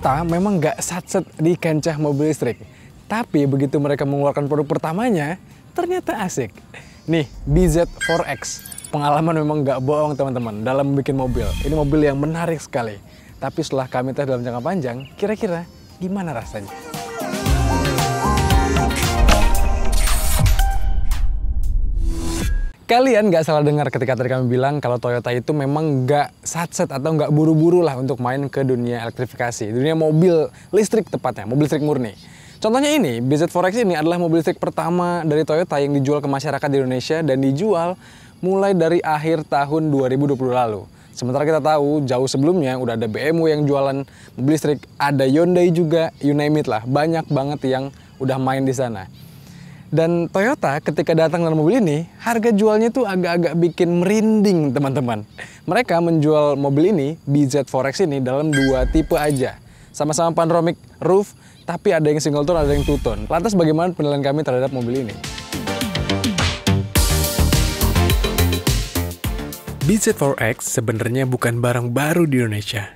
Toyota memang nggak satset di kancah mobil listrik. Tapi begitu mereka mengeluarkan produk pertamanya, ternyata asik. Nih, BZ4X. Pengalaman memang nggak bohong teman-teman dalam membuat mobil. Ini mobil yang menarik sekali. Tapi setelah kami tes dalam jangka panjang, kira-kira gimana rasanya? Kalian nggak salah dengar ketika tadi kami bilang kalau Toyota itu memang nggak satset atau nggak buru-buru lah untuk main ke dunia elektrifikasi, dunia mobil listrik tepatnya, mobil listrik murni. Contohnya ini, BZ4X ini adalah mobil listrik pertama dari Toyota yang dijual ke masyarakat di Indonesia dan dijual mulai dari akhir tahun 2020 lalu. Sementara kita tahu jauh sebelumnya udah ada BMW yang jualan mobil listrik, ada Hyundai juga, you name it lah, banyak banget yang udah main di sana. Dan Toyota ketika datang dengan mobil ini, harga jualnya tuh agak-agak bikin merinding teman-teman. Mereka menjual mobil ini, BZ4X ini dalam dua tipe aja. Sama-sama panoramic roof, tapi ada yang single tone, ada yang two tone. Lantas bagaimana penilaian kami terhadap mobil ini? BZ4X sebenarnya bukan barang baru di Indonesia.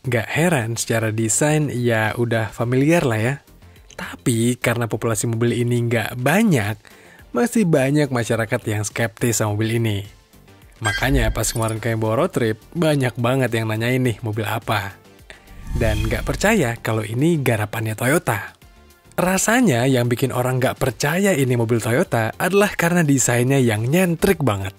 Nggak heran secara desain ya udah familiar lah ya. Tapi karena populasi mobil ini nggak banyak, masih banyak masyarakat yang skeptis sama mobil ini. Makanya pas kemarin kami bawa road trip, banyak banget yang nanyain nih mobil apa. Dan nggak percaya kalau ini garapannya Toyota. Rasanya yang bikin orang nggak percaya ini mobil Toyota adalah karena desainnya yang nyentrik banget.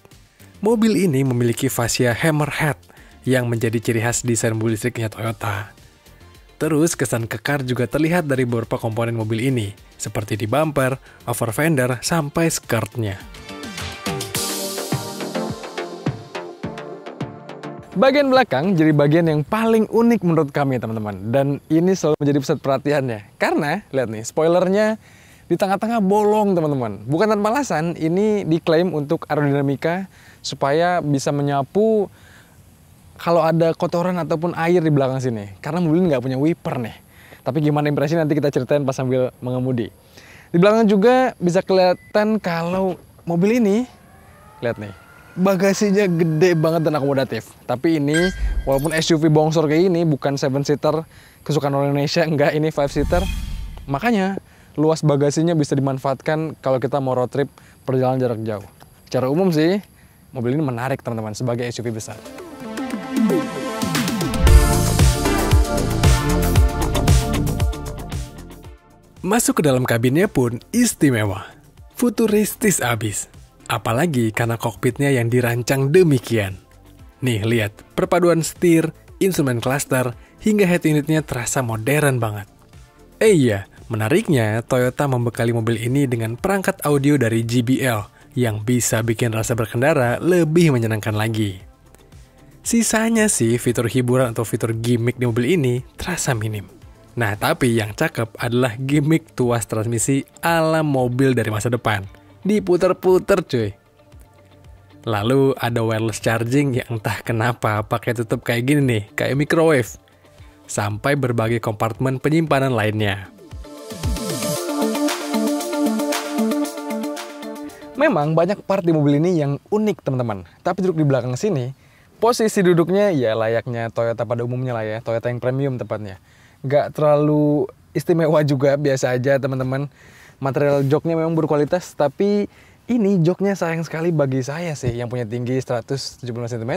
Mobil ini memiliki fascia hammerhead yang menjadi ciri khas desain mobil listriknya Toyota. Terus kesan kekar juga terlihat dari beberapa komponen mobil ini, seperti di bumper, over fender, sampai skirtnya. Bagian belakang jadi bagian yang paling unik menurut kami teman-teman. Dan ini selalu menjadi pusat perhatiannya. Karena, lihat nih, spoilernya di tengah-tengah bolong teman-teman. Bukan tanpa alasan, ini diklaim untuk aerodinamika supaya bisa menyapu kalau ada kotoran ataupun air di belakang sini. Karena mobil ini nggak punya wiper nih. Tapi gimana impresi nanti kita ceritain pas sambil mengemudi. Di belakang juga bisa kelihatan kalau mobil ini, lihat nih, bagasinya gede banget dan akomodatif. Tapi ini, walaupun SUV bongsor kayak ini, bukan 7-seater kesukaan orang Indonesia, enggak, ini 5-seater. Makanya, luas bagasinya bisa dimanfaatkan kalau kita mau road trip perjalanan jarak jauh. Secara umum sih, mobil ini menarik teman-teman sebagai SUV besar. Masuk ke dalam kabinnya pun istimewa, futuristis abis. Apalagi karena kokpitnya yang dirancang demikian. Nih lihat, perpaduan setir, instrumen cluster, hingga head unitnya terasa modern banget. Iya, menariknya Toyota membekali mobil ini dengan perangkat audio dari JBL yang bisa bikin rasa berkendara lebih menyenangkan lagi. Sisanya sih fitur hiburan atau fitur gimmick di mobil ini terasa minim. Nah, tapi yang cakep adalah gimmick tuas transmisi ala mobil dari masa depan. Diputer-puter cuy. Lalu ada wireless charging yang entah kenapa pakai tutup kayak gini nih, kayak microwave. Sampai berbagai kompartemen penyimpanan lainnya. Memang banyak part di mobil ini yang unik teman-teman. Tapi duduk di belakang sini, posisi duduknya ya layaknya Toyota pada umumnya lah ya, Toyota yang premium tepatnya. Nggak terlalu istimewa juga, biasa aja teman-teman. Material joknya memang berkualitas, tapi ini joknya sayang sekali bagi saya sih yang punya tinggi 175 cm.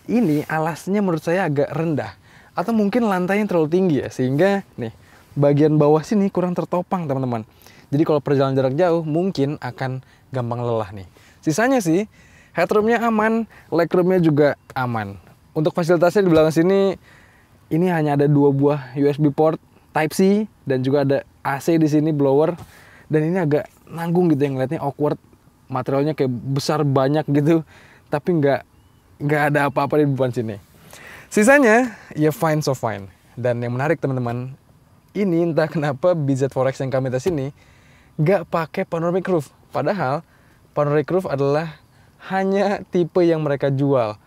Ini alasnya menurut saya agak rendah. Atau mungkin lantainya terlalu tinggi ya, sehingga nih bagian bawah sini kurang tertopang teman-teman. Jadi kalau perjalanan jarak jauh mungkin akan gampang lelah nih. Sisanya sih, headroomnya aman, legroomnya juga aman. Untuk fasilitasnya di belakang sini, ini hanya ada 2 buah USB port Type-C dan juga ada AC di sini, blower. Dan ini agak nanggung gitu yang ngeliatnya awkward. Materialnya kayak besar banyak gitu, tapi nggak ada apa-apa di depan sini. Sisanya ya fine so fine. Dan yang menarik teman-teman, ini entah kenapa BZ4X yang kami tes ini nggak pakai panoramic roof. Padahal panoramic roof adalah hanya tipe yang mereka jual.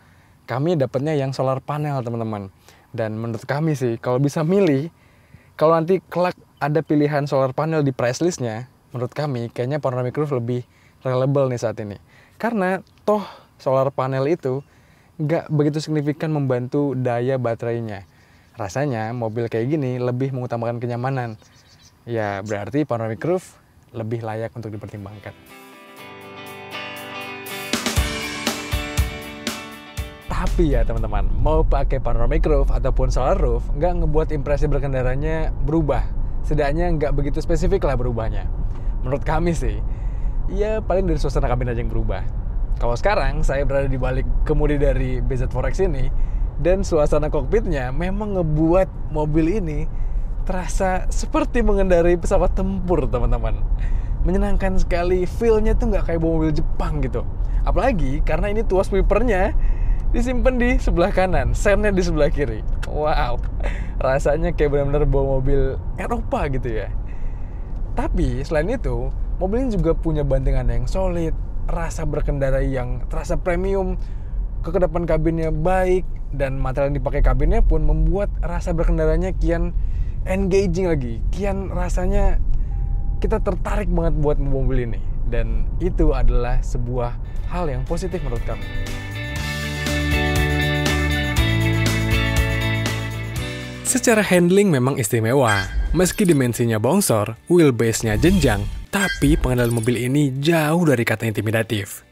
Kami dapatnya yang solar panel teman-teman. Dan menurut kami sih, kalau bisa milih, kalau nanti kelak ada pilihan solar panel di price listnya, menurut kami kayaknya panoramic roof lebih reliable nih saat ini. Karena toh solar panel itu nggak begitu signifikan membantu daya baterainya. Rasanya mobil kayak gini lebih mengutamakan kenyamanan. Ya berarti panoramic roof lebih layak untuk dipertimbangkan. Tapi ya teman-teman, mau pakai panoramic roof ataupun solar roof, nggak ngebuat impresi berkendaranya berubah. Setidaknya nggak begitu spesifik lah berubahnya. Menurut kami sih, ya paling dari suasana kabin aja yang berubah. Kalau sekarang saya berada di balik kemudi dari BZ4X ini, dan suasana kokpitnya memang ngebuat mobil ini terasa seperti mengendarai pesawat tempur, teman-teman. Menyenangkan sekali, feel-nya tuh nggak kayak mobil Jepang gitu. Apalagi karena ini tuas wipernya disimpan di sebelah kanan, sennya di sebelah kiri. Wow, rasanya kayak benar-benar bawa mobil Eropa gitu ya. Tapi selain itu, mobil ini juga punya bantingan yang solid, rasa berkendara yang terasa premium, kekedapan kabinnya baik, dan material yang dipakai kabinnya pun membuat rasa berkendaranya kian engaging lagi, kian rasanya kita tertarik banget buat mobil ini. Dan itu adalah sebuah hal yang positif menurut kami. Secara handling memang istimewa. Meski dimensinya bongsor, wheelbase-nya jenjang, tapi pengendali mobil ini jauh dari kata intimidatif.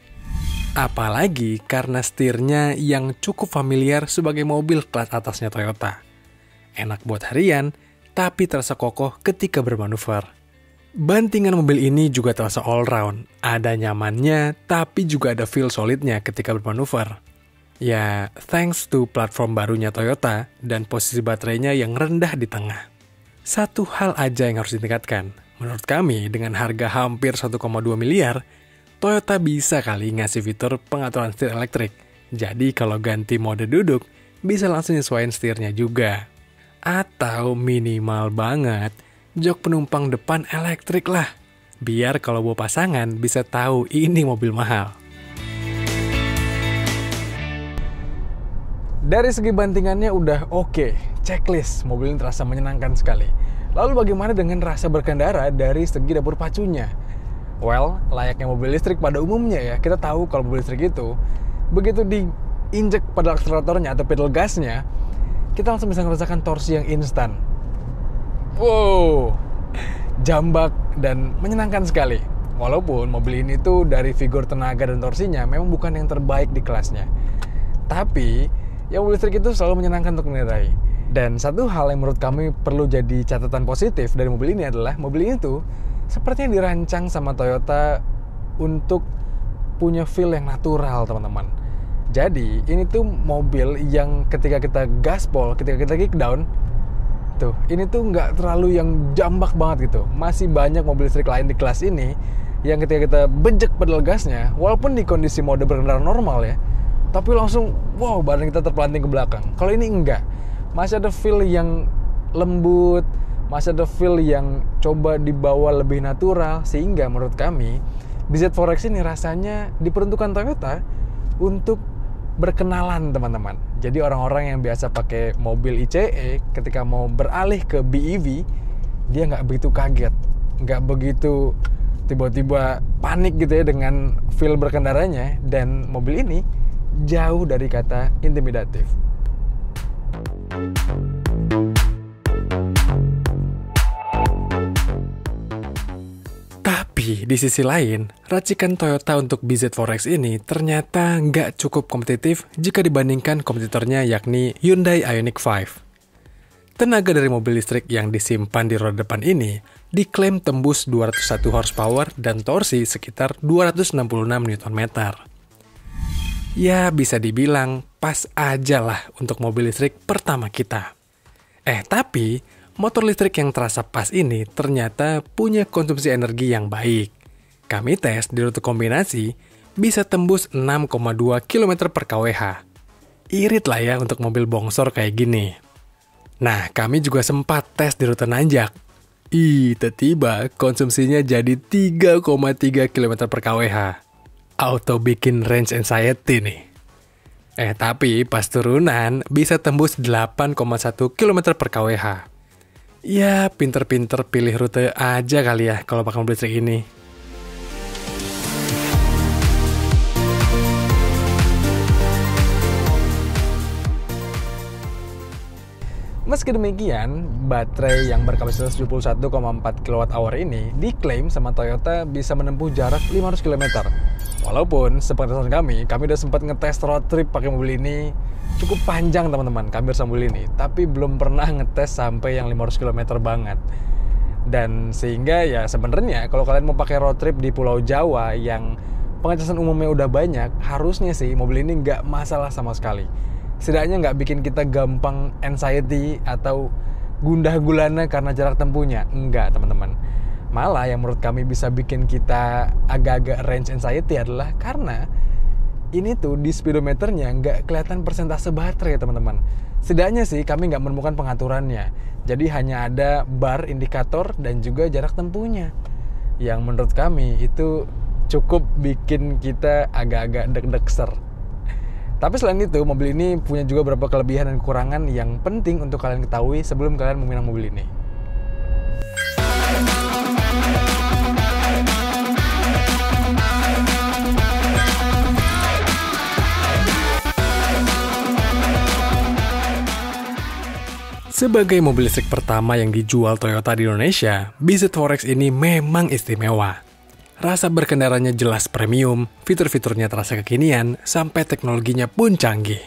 Apalagi karena setirnya yang cukup familiar sebagai mobil kelas atasnya Toyota. Enak buat harian, tapi terasa kokoh ketika bermanuver. Bantingan mobil ini juga terasa all-round. Ada nyamannya, tapi juga ada feel solidnya ketika bermanuver. Ya, thanks to platform barunya Toyota dan posisi baterainya yang rendah di tengah. Satu hal aja yang harus ditingkatkan. Menurut kami, dengan harga hampir 1,2 miliar, Toyota bisa kali ngasih fitur pengaturan setir elektrik. Jadi kalau ganti mode duduk, bisa langsung nyesuaiin setirnya juga. Atau minimal banget, jok penumpang depan elektrik lah. Biar kalau bawa pasangan bisa tahu ini mobil mahal. Dari segi bantingannya udah oke, checklist, mobil ini terasa menyenangkan sekali. Lalu bagaimana dengan rasa berkendara dari segi dapur pacunya? Well, layaknya mobil listrik pada umumnya ya, kita tahu kalau mobil listrik itu begitu diinjek pedal akseleratornya atau pedal gasnya, kita langsung bisa merasakan torsi yang instan. Wow, jambak dan menyenangkan sekali. Walaupun mobil ini tuh dari figur tenaga dan torsinya memang bukan yang terbaik di kelasnya. Tapi, ya mobil listrik itu selalu menyenangkan untuk mengendarai. Dan satu hal yang menurut kami perlu jadi catatan positif dari mobil ini adalah mobil ini tuh sepertinya dirancang sama Toyota untuk punya feel yang natural, teman-teman. Jadi, ini tuh mobil yang ketika kita gaspol, ketika kita kick down, tuh, ini tuh nggak terlalu yang jambak banget gitu. Masih banyak mobil listrik lain di kelas ini yang ketika kita bejek pedal gasnya, walaupun di kondisi mode berkendara normal ya, tapi langsung, wow, badan kita terpelanting ke belakang. Kalau ini enggak. Masih ada feel yang lembut, masih ada feel yang coba dibawa lebih natural, sehingga menurut kami BZ4X ini rasanya diperuntukkan Toyota untuk berkenalan, teman-teman. Jadi orang-orang yang biasa pakai mobil ICE ketika mau beralih ke BEV, dia nggak begitu kaget, nggak begitu tiba-tiba panik gitu ya dengan feel berkendaranya. Dan mobil ini jauh dari kata intimidatif. Tapi di sisi lain, racikan Toyota untuk BZ4X ini ternyata nggak cukup kompetitif jika dibandingkan kompetitornya yakni Hyundai Ioniq 5. Tenaga dari mobil listrik yang disimpan di roda depan ini diklaim tembus 201 horsepower dan torsi sekitar 266 Nm. Ya bisa dibilang pas aja lah untuk mobil listrik pertama kita. Tapi motor listrik yang terasa pas ini ternyata punya konsumsi energi yang baik. Kami tes di rute kombinasi bisa tembus 6,2 km per kWh. Irit lah ya untuk mobil bongsor kayak gini. Nah, kami juga sempat tes di rute nanjak. Tiba-tiba konsumsinya jadi 3,3 km per kWh. Auto bikin range anxiety nih. Tapi pas turunan bisa tembus 8,1 km per kWh. Ya, pinter-pinter pilih rute aja kali ya kalau pakai mobil listrik ini. Meski demikian, baterai yang berkapasitas 71,4 kWh ini diklaim sama Toyota bisa menempuh jarak 500 km. Walaupun sepengetahuan kami udah sempat ngetes road trip pakai mobil ini cukup panjang teman-teman, kami bersama mobil ini, tapi belum pernah ngetes sampai yang 500 km banget. Dan sehingga ya sebenarnya kalau kalian mau pakai road trip di Pulau Jawa yang pengecasan umumnya udah banyak, harusnya sih mobil ini nggak masalah sama sekali. Setidaknya nggak bikin kita gampang anxiety atau gundah gulana karena jarak tempuhnya. Enggak teman-teman. Malah yang menurut kami bisa bikin kita agak-agak range anxiety adalah karena ini tuh di speedometernya nggak kelihatan persentase baterai teman-teman. Setidaknya sih kami nggak menemukan pengaturannya. Jadi hanya ada bar indikator dan juga jarak tempuhnya. Yang menurut kami itu cukup bikin kita agak-agak deg-degser. Tapi selain itu, mobil ini punya juga beberapa kelebihan dan kekurangan yang penting untuk kalian ketahui sebelum kalian meminang mobil ini. Sebagai mobil listrik pertama yang dijual Toyota di Indonesia, BZ4X ini memang istimewa. Rasa berkendaranya jelas premium, fitur-fiturnya terasa kekinian, sampai teknologinya pun canggih.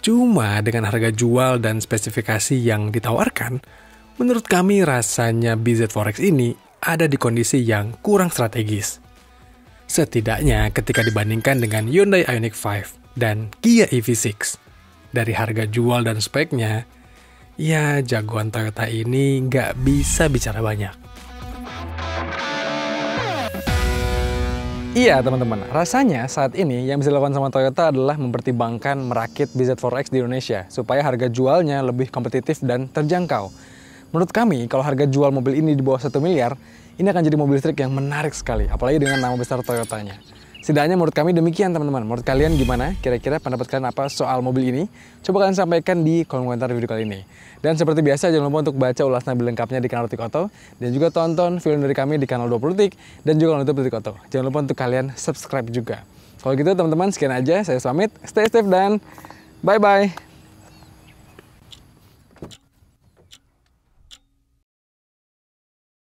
Cuma dengan harga jual dan spesifikasi yang ditawarkan, menurut kami rasanya BZ4X ini ada di kondisi yang kurang strategis. Setidaknya ketika dibandingkan dengan Hyundai Ioniq 5 dan Kia EV6. Dari harga jual dan speknya, ya jagoan Toyota ini nggak bisa bicara banyak. Iya teman-teman, rasanya saat ini yang bisa dilakukan sama Toyota adalah mempertimbangkan merakit BZ4X di Indonesia supaya harga jualnya lebih kompetitif dan terjangkau. Menurut kami, kalau harga jual mobil ini di bawah 1 miliar, ini akan jadi mobil listrik yang menarik sekali, apalagi dengan nama besar Toyotanya. Setidaknya menurut kami demikian teman-teman. Menurut kalian gimana? Kira-kira pendapat kalian apa soal mobil ini? Coba kalian sampaikan di kolom komentar video kali ini. Dan seperti biasa jangan lupa untuk baca ulasan lebih lengkapnya di kanal Detik Auto. Dan juga tonton film dari kami di kanal 20 Detik. Dan juga kanal YouTube Detik Auto. Jangan lupa untuk kalian subscribe juga. Kalau gitu teman-teman sekian aja. Saya pamit. Stay safe dan bye-bye.